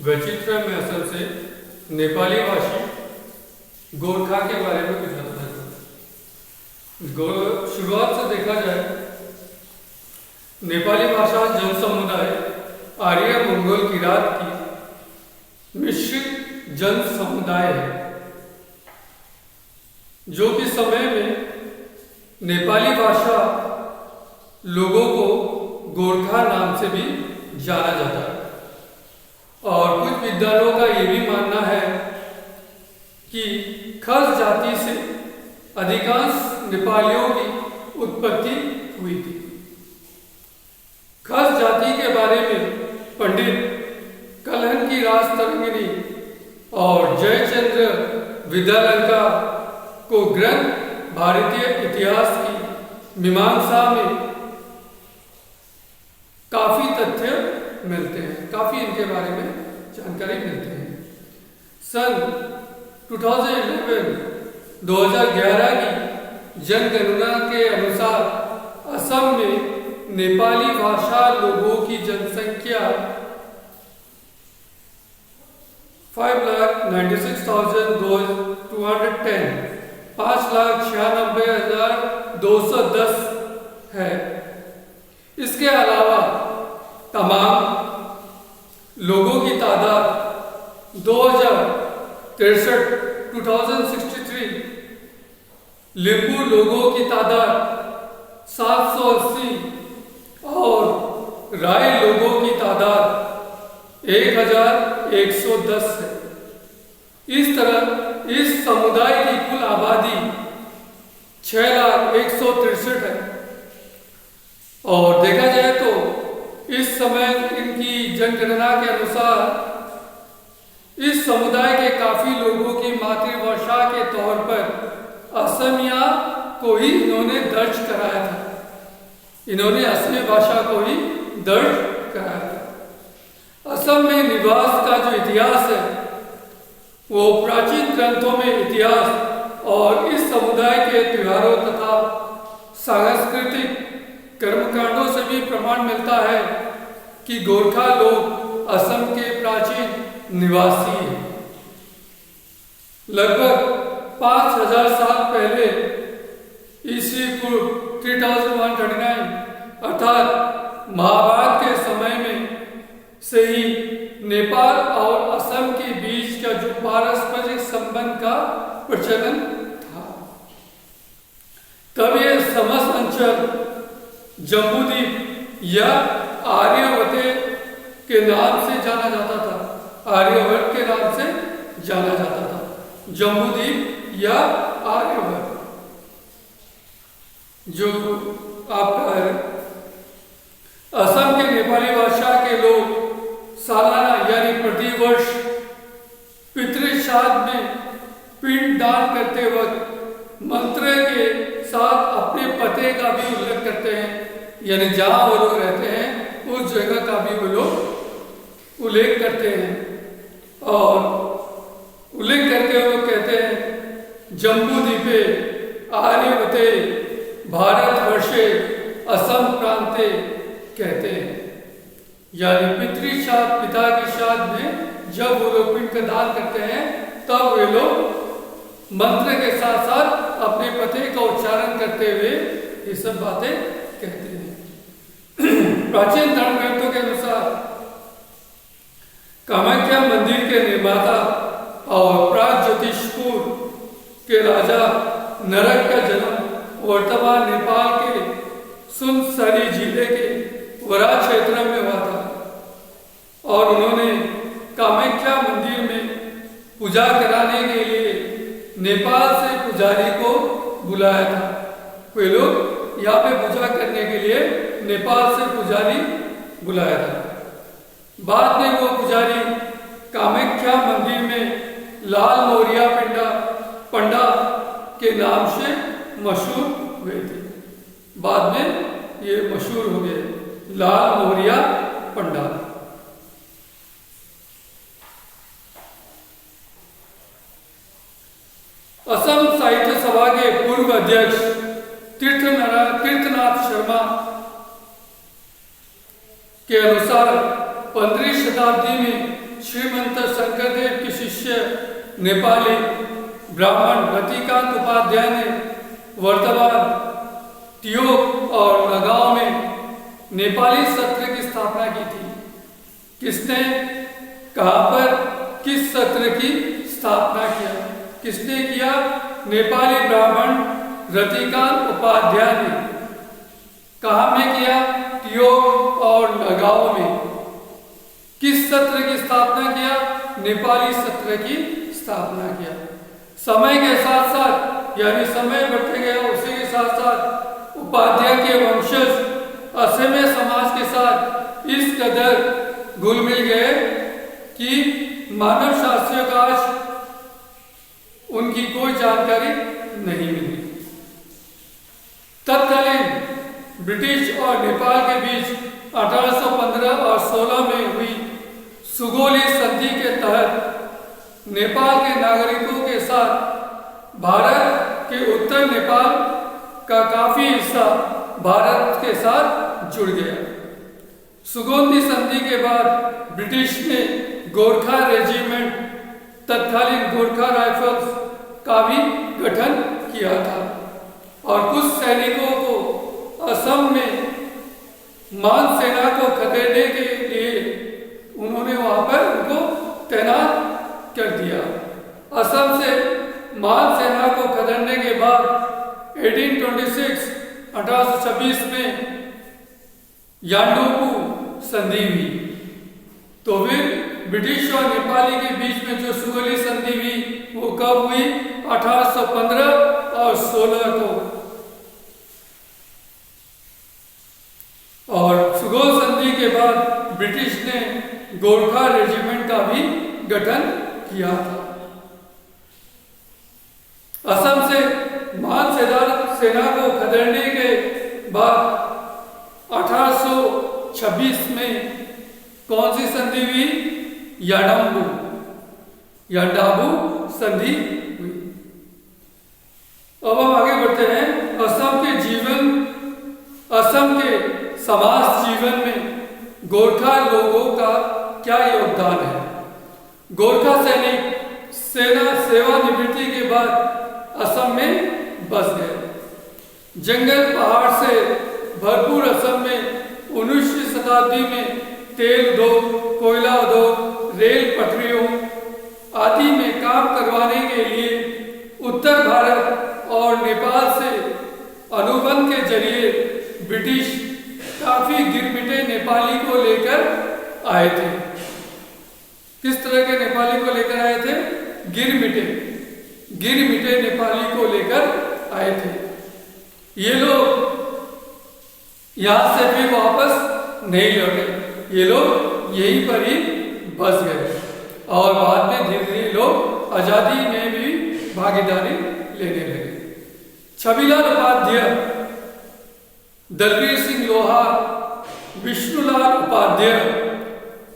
वैचित्र में असल से नेपाली भाषी गोरखा के बारे में कुछ बताना चाहूँगा। शुरुआत से देखा जाए, नेपाली भाषा जन समुदाय आर्य मंगोल किरात की मिश्रित जन समुदाय है, जो कि समय में नेपाली भाषा लोगों को गोरखा नाम से भी जाना जाता है। और कुछ विद्वानों का यह भी मानना है कि खस जाति से अधिकांश नेपालियों की उत्पत्ति हुई थी। खस जाति के बारे में पंडित कलहन की राज तरंगिनी और जयचंद्र विद्यालंका को ग्रंथ भारतीय इतिहास की मीमांसा में काफी तथ्य मिलते हैं, काफी इनके बारे में जानकारी मिलती है। सन 2011 की जनगणना के अनुसार असम में नेपाली भाषा लोगों की जनसंख्या 5,96,210 है। इसके अलावा तमाम लोगों की तादाद 2063, लिम्बू लोगों की तादाद 780 और राय लोगों की तादाद 1110 है। इस तरह इस समुदाय की कुल आबादी 6,163 है। और देखा जाए तो इस समय इनकी जनगणना के अनुसार इस समुदाय के काफी लोगों की मातृभाषा के तौर पर असमिया को ही इन्होंने दर्ज कराया था। इन्होंने असमी भाषा को ही दर्ज कराया था। असम में निवास का जो इतिहास है वो प्राचीन ग्रंथों में इतिहास और इस समुदाय के त्योहारों तथा सांस्कृतिक कर्मकांडों से भी प्रमाण मिलता है कि गोरखा लोग असम के प्राचीन निवासी हैं। लगभग 5,000 साल पहले ईस्वी पूर्व 3139 अर्थात महाभारत के समय में से ही नेपाल और असम के बीच का जो पारस्परिक संबंध का प्रचलन था। तब यह समस्त अंचल जम्बूद्वीप या आर्यवते के नाम से जाना जाता था। आर्यवर्त के नाम से जाना जाता था, जम्बूद्वीप या आर्यवर्त। जो आपका है, असम के नेपाली भाषा के लोग सालाना यानी प्रतिवर्ष पितृश्राद्ध में पिंड दान करते वक्त मंत्र के साथ अपने पते का भी उल्लेख करते हैं, यानी जहां वो लोग रहते हैं उस जगह का भी वो लोग उल्लेख करते हैं। और उल्लेख करके वो लोग कहते हैं जम्बूद्वीपे आर्यवते भारतवर्षे असम प्रांते कहते हैं। यानी पितृश्राद्ध, पिता के श्राद्ध में जब वो लोग पिंड का दान करते हैं तब वे लोग मंत्र के साथ साथ अपने पते का उच्चारण करते हुए ये सब बातें कहते हैं। प्राचीन धर्म ग्रंथों के अनुसार कामाख्या मंदिर के निर्माता और प्राग ज्योतिषपुर के राजा नरक का जन्म वर्तमान नेपाल के सुनसरी जिले के वरा क्षेत्र में हुआ था। और उन्होंने कामाख्या मंदिर में पूजा कराने के लिए नेपाल से पुजारी को बुलाया था। वे लोग यहाँ पे पूजा करने के लिए नेपाल से पुजारी बुलाया था। बाद में वो पुजारी कामाख्या मंदिर में लाल मोरिया पंडा के नाम से मशहूर हुए थे। बाद में ये मशहूर हो गए लाल मोरिया पंडा। असम साहित्य सभा के पूर्व अध्यक्ष तीर्थनाथ शर्मा के अनुसार 15वीं शताब्दी में श्रीमंत शंकरदेव के शिष्य नेपाली ब्राह्मण रतिकांत उपाध्याय ने वर्तमान टियोक और नगांव में नेपाली सत्र की स्थापना की थी। किसने, कहां पर, किस सत्र की स्थापना किया, किसने किया? नेपाली ब्राह्मण रतिकांत उपाध्याय ने। कहां में किया? टियोक और नगांव में। किस सत्र की स्थापना किया? नेपाली सत्र की स्थापना किया। समय के साथ साथ, यानी समय बढ़ते गया, उसी के साथ साथ उपाध्याय के वंशज असमय समाज के साथ इस कदर घुल मिल गए कि मानव शास्त्रियों का आज उनकी कोई जानकारी नहीं मिली। तत्कालीन ब्रिटिश और नेपाल के बीच 1815 और 16 में हुई सुगौली संधि के तहत नेपाल के नागरिकों के साथ भारत के उत्तर नेपाल का काफी हिस्सा भारत के साथ जुड़ गया। सुगौली संधि के बाद ब्रिटिश ने गोरखा रेजिमेंट, तत्कालीन गोरखा राइफल्स का भी गठन किया था और कुछ सैनिकों को असम में मान सेना को खदेड़ने के लिए उन्होंने वहां पर उनको तैनात कर दिया। असम से मान सेना को खदेड़ने के बाद 1826 में यान्डोपू संधि हुई। तो फिर ब्रिटिश और नेपाली के बीच में जो सुगौली संधि हुई वो कब हुई? 1815 और 16 को। और सुगौल संधि के बाद ब्रिटिश ने गोरखा रेजिमेंट का भी गठन किया था। असम से मान सेना को खदेड़ने के बाद 1826 में कौन सी संधि हुई? याडाबू संधि हुई। अब हम आगे बढ़ते हैं। असम के समाज जीवन में गोरखा लोगों का क्या योगदान है? गोरखा सैनिक सेना सेवानिवृत्ति के बाद असम में बस गए। जंगल पहाड़ से भरपूर असम में 19वीं शताब्दी में तेल उद्योग, कोयला उद्योग, रेल पटरियों आदि में काम करवाने के लिए उत्तर भारत और नेपाल से अनुबंध के जरिए ब्रिटिश काफी गिरमिटे नेपाली को लेकर आए थे। किस तरह के नेपाली को लेकर आए थे? गिरमिटे नेपाली को लेकर आए थे। ये लोग यहां से भी वापस नहीं लौटे, ये लोग यहीं पर ही बस गए और बाद में धीरे धीरे लोग आजादी में भी भागीदारी लेने लगे। छबीलाल उपाध्याय, दलवीर सिंह लोहार, विष्णुलाल उपाध्याय,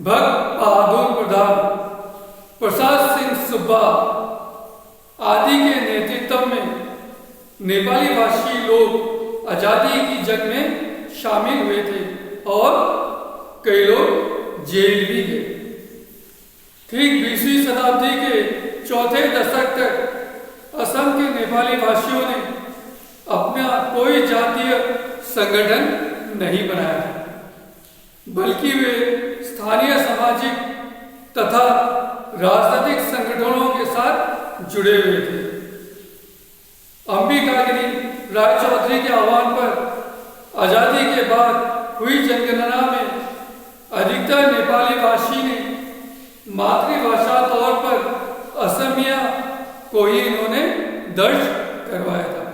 भक्त बहादुर प्रधान, प्रसाद सिंह सुब्बा आदि के नेतृत्व में नेपाली भाषी लोग आजादी की जंग में शामिल हुए थे और कई लोग जेल भी गए। ठीक 20वीं शताब्दी के चौथे दशक तक असम के नेपाली भाषियों ने अपना कोई जातीय संगठन नहीं बनाया था, बल्कि वे स्थानीय सामाजिक तथा राजनीतिक संगठनों के साथ जुड़े हुए थे। अंबिकागिरी राय चौधरी के आह्वान पर आजादी के बाद हुई जनगणना में अधिकतर नेपाली भाषी ने मातृभाषा तौर पर असमिया को ही इन्होंने दर्ज करवाया था।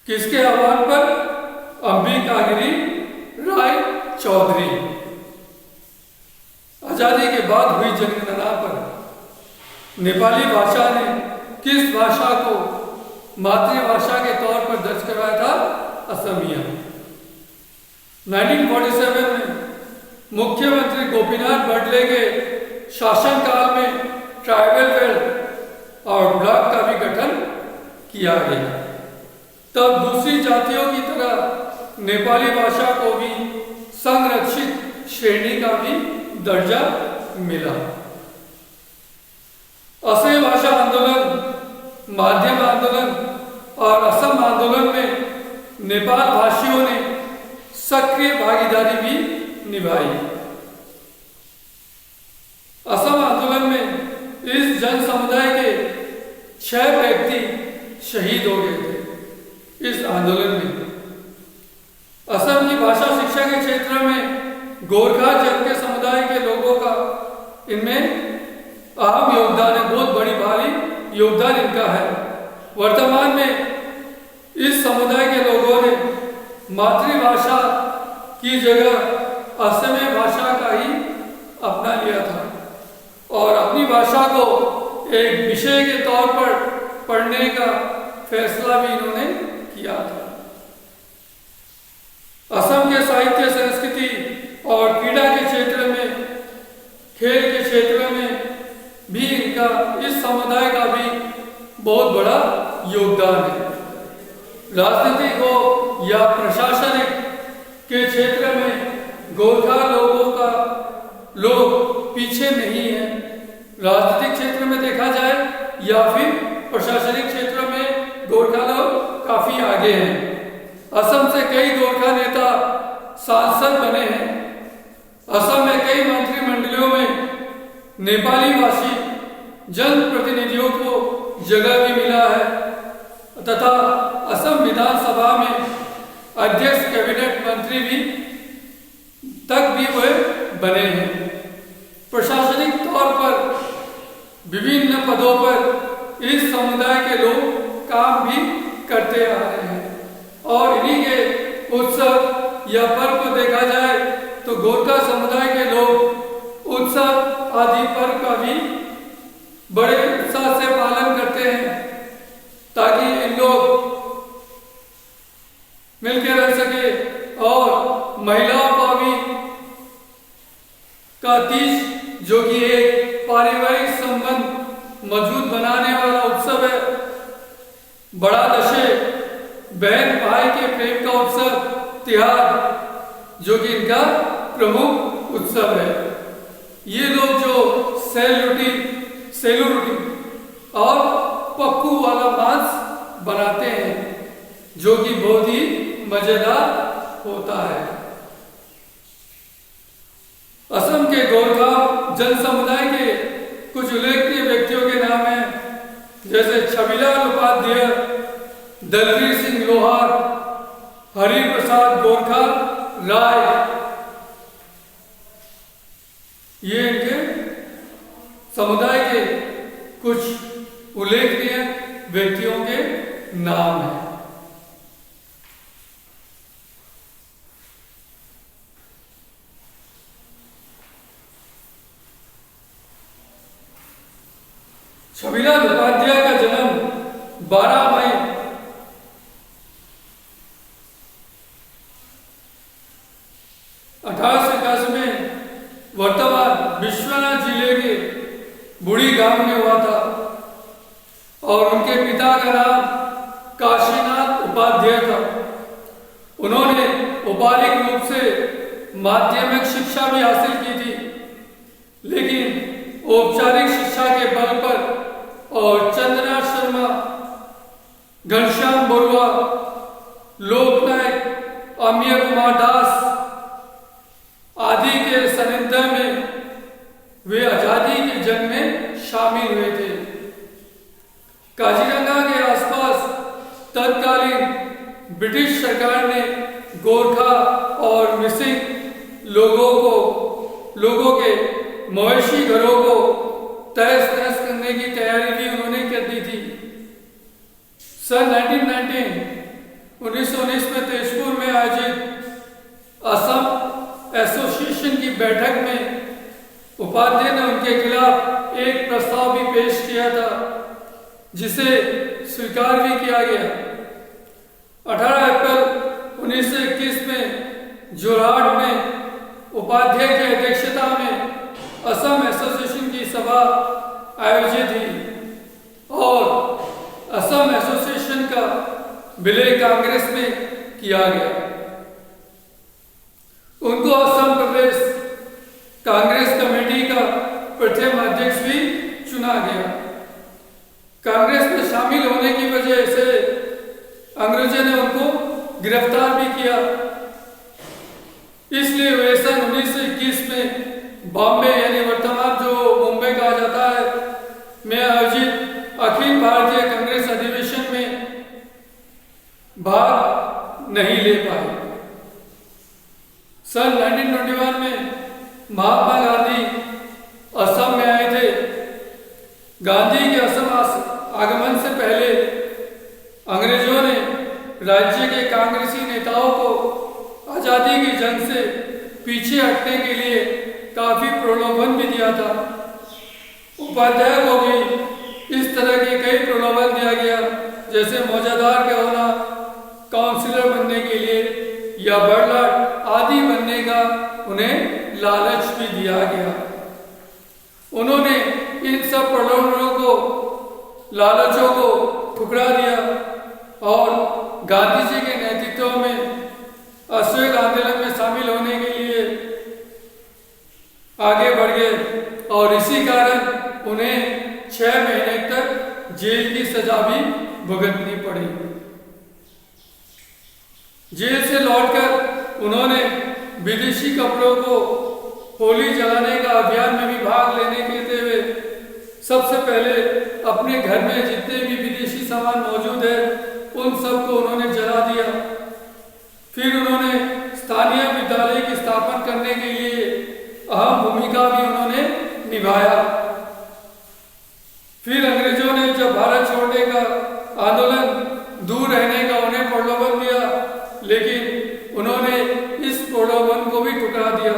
किसके आह्वान पर? अंबिकागिरी राय चौधरी। आजादी के बाद हुई जनगणना पर नेपाली भाषा ने किस भाषा को मातृभाषा के तौर पर दर्ज करवाया था? असमिया। 1947 में मुख्यमंत्री गोपीनाथ बडले के शासनकाल में ट्राइबल वेल और ब्लॉक का भी गठन किया गया। तब दूसरी जातियों की तरह नेपाली भाषा को भी संरक्षित श्रेणी का भी दर्जा मिला। असम भाषा आंदोलन, माध्यम आंदोलन और असम आंदोलन में नेपाल भाषियों ने सक्रिय भागीदारी भी निभाई। असम आंदोलन में इस जन समुदाय के 6 व्यक्ति शहीद हो गए थे। इस आंदोलन में असम की भाषा शिक्षा के क्षेत्र में गोरखा जन के समुदाय के लोगों का इनमें अहम योगदान है, बहुत बड़ी भारी योगदान इनका है। वर्तमान में इस समुदाय के लोगों ने मातृभाषा की जगह असमिया भाषा का ही अपना लिया था और अपनी भाषा को एक विषय के तौर पर पढ़ने का फैसला भी इन्होंने किया था। असम के साहित्य, संस्कृति और क्रीड़ा के क्षेत्र में, खेल के क्षेत्र में भी इनका, इस समुदाय का भी बहुत बड़ा योगदान है। राजनीतिक हो या प्रशासनिक के क्षेत्र में गोरखा लोग पीछे नहीं है। राजनीतिक क्षेत्र में देखा जाए या फिर प्रशासनिक क्षेत्र में गोरखा लोग काफी आगे हैं। असम से कई गोरखा नेता सांसद बने हैं। असम में कई मंत्रिमंडलों में नेपाली भाषी जनप्रतिनिधियों को जगह भी मिला है तथा असम विधानसभा में अध्यक्ष कैबिनेट मंत्री भी वे बने हैं। प्रशासनिक तौर पर विभिन्न पदों पर इस समुदाय के लोग काम भी करते आ रहे हैं और इन्हीं के उत्सव या पर्व को देखा जाए तो गोरखा समुदाय के लोग उत्सव आदि पर्व का भी बड़े उत्साह से पालन करते हैं ताकि इन लोग मिलकर रह सके। और महिलाओं का भी का तीज, जो कि एक पारिवारिक संबंध मजबूत बनाने वाला उत्सव है। बड़ा दशे, बहन भाई के प्रेम का उत्सव, त्योहार, जो कि इनका प्रमुख उत्सव है। ये लोग जो सेलूरोटी और पक्कू वाला मांस बनाते हैं, जो कि बहुत ही मजेदार होता है। असम के गोरखा जन समुदाय के कुछ उल्लेखनीय व्यक्तियों के नाम हैं, जैसे छबिलाल उपाध्याय, दलवीर सिंह लोहार, हरि प्रसाद गोरखा राय। ये इनके समुदाय के कुछ उल्लेखनीय व्यक्तियों के नाम हैं। छबिलाल उपाध्याय का जन्म 12 मई 1881 में वर्तमान विश्वनाथ जिले के बुढ़ी गांव में हुआ था और उनके पिता का नाम काशीनाथ उपाध्याय था। उन्होंने औपचारिक रूप से माध्यमिक शिक्षा भी हासिल की थी, लेकिन औपचारिक शिक्षा के बल पर और चंद्रनाथ शर्मा, घनश्याम बरुआ, लोकनायक, अमीय कुमार दास आदि के सानिध्य में वे आजादी के जंग में शामिल हुए थे। काजीरंगा के आसपास तत्कालीन ब्रिटिश सरकार ने गोरखा और मिसिंग लोगों के मवेशी घरों को तहस नहस करने की तैयारी भी उन्होंने कर दी थी। सन 1919 में तेजपुर में आयोजित असम एसोसिएशन की बैठक में उपाध्याय ने उनके खिलाफ एक प्रस्ताव भी पेश किया था, जिसे स्वीकार भी किया गया। 18 अप्रैल 1921 में जोरहाट में उपाध्याय की अध्यक्षता में असम एसोसिएशन की सभा आयोजित हुई और असम एसोसिएशन का विलय कांग्रेस में किया गया। उनको असम प्रदेश कांग्रेस प्रथम अध्यक्ष भी चुना गया। कांग्रेस में शामिल होने की वजह से अंग्रेजों ने उनको गिरफ्तार भी किया। इसलिए वे सन 1921 में बॉम्बे यानी वर्तमान जो मुंबई कहा जाता है में आयोजित अखिल भारतीय कांग्रेस अधिवेशन में भाग नहीं ले पाए। सन 1921 में महात्मा गांधी असम में आए थे। गांधी के असम आगमन से पहले अंग्रेजों ने राज्य के कांग्रेसी नेताओं को आजादी की जंग से पीछे हटने के लिए काफी प्रलोभन भी दिया था। उपाध्याय को भी इस तरह के कई प्रलोभन दिया गया, जैसे मौजादार के होना, काउंसिलर बनने के लिए या बड़लाट आदि बनने का उन्हें लालच भी दिया गया। उन्होंने इन सब प्रलोभनों को, लालचों को ठुकरा दिया और गांधी जी के नेतृत्व में अश्वेत आंदोलन में शामिल होने के लिए आगे बढ़ गए और इसी कारण उन्हें 6 महीने तक जेल की सजा भी भुगतनी पड़ी। जेल से लौटकर उन्होंने विदेशी कपड़ों को होली जलाने का अभियान में भी भाग लेने के हुए सबसे पहले अपने घर में जितने भी विदेशी सामान मौजूद है उन सबको उन्होंने जला दिया। फिर उन्होंने स्थानीय विद्यालय की स्थापना करने के लिए अहम भूमिका भी उन्होंने निभाया। फिर अंग्रेजों ने जब भारत छोड़ने का आंदोलन दूर रहने का उन्हें प्रलोभन दिया, लेकिन उन्होंने इस प्रलोभन को भी ठुकरा दिया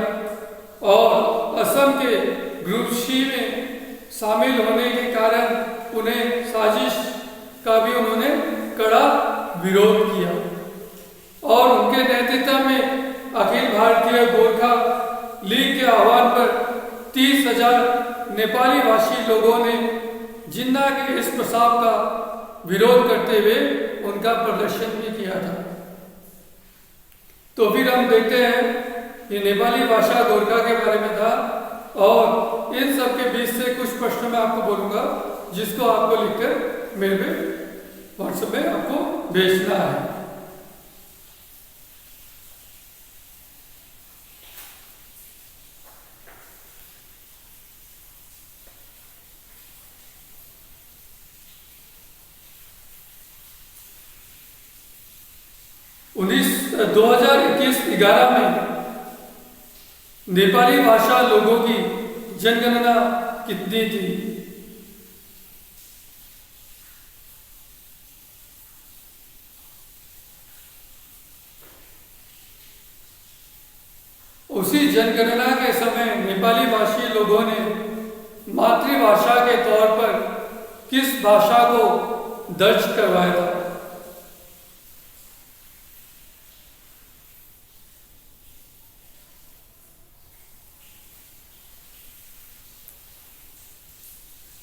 और असम के ग्रुप सी में शामिल होने के कारण उन्हें साजिश का भी उन्होंने कड़ा विरोध किया और उनके नेतृत्व में अखिल भारतीय गोरखा लीग के आह्वान पर 30,000 नेपाली भाषी लोगों ने जिन्ना के इस प्रस्ताव का विरोध करते हुए उनका प्रदर्शन भी किया था। तो फिर हम देखते हैं ये नेपाली भाषा गोरखा के बारे में था और इन सब के बीच से कुछ प्रश्न मैं आपको बोलूंगा जिसको आपको लिखकर मेल में व्हाट्सएप में आपको भेजना है। उन्नीस 2021-11 में नेपाली भाषा लोगों की जनगणना कितनी थी? उसी जनगणना के समय नेपाली भाषी लोगों ने मातृभाषा के तौर पर किस भाषा को दर्ज करवाया था?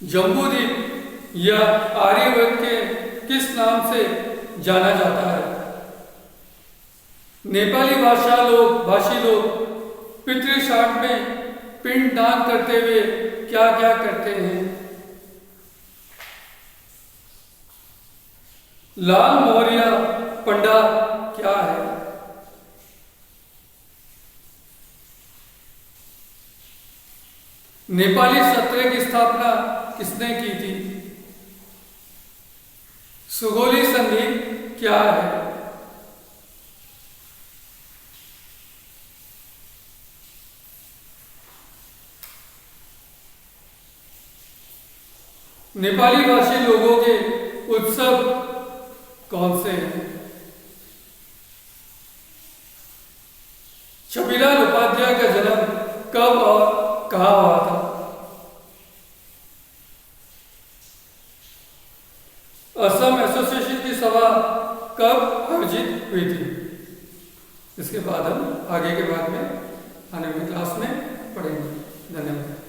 जम्बूद्वीप या आर्यवर्त के किस नाम से जाना जाता है? नेपाली भाषी लोग पितृ श्राद्ध में पिंड दान करते हुए क्या क्या करते हैं? लाल मोहरिया पंडा क्या है? नेपाली सत्र की स्थापना किसने की थी? सुगोली संधि क्या है? नेपाली भाषी लोगों के उत्सव कौन से हैं? छबीलाल उपाध्याय का जन्म कब और कहाँ हुआ था? असम एसोसिएशन की सभा कब आयोजित हुई थी? इसके बाद हम आगे के बाद में आने वाली क्लास में पढ़ेंगे। धन्यवाद।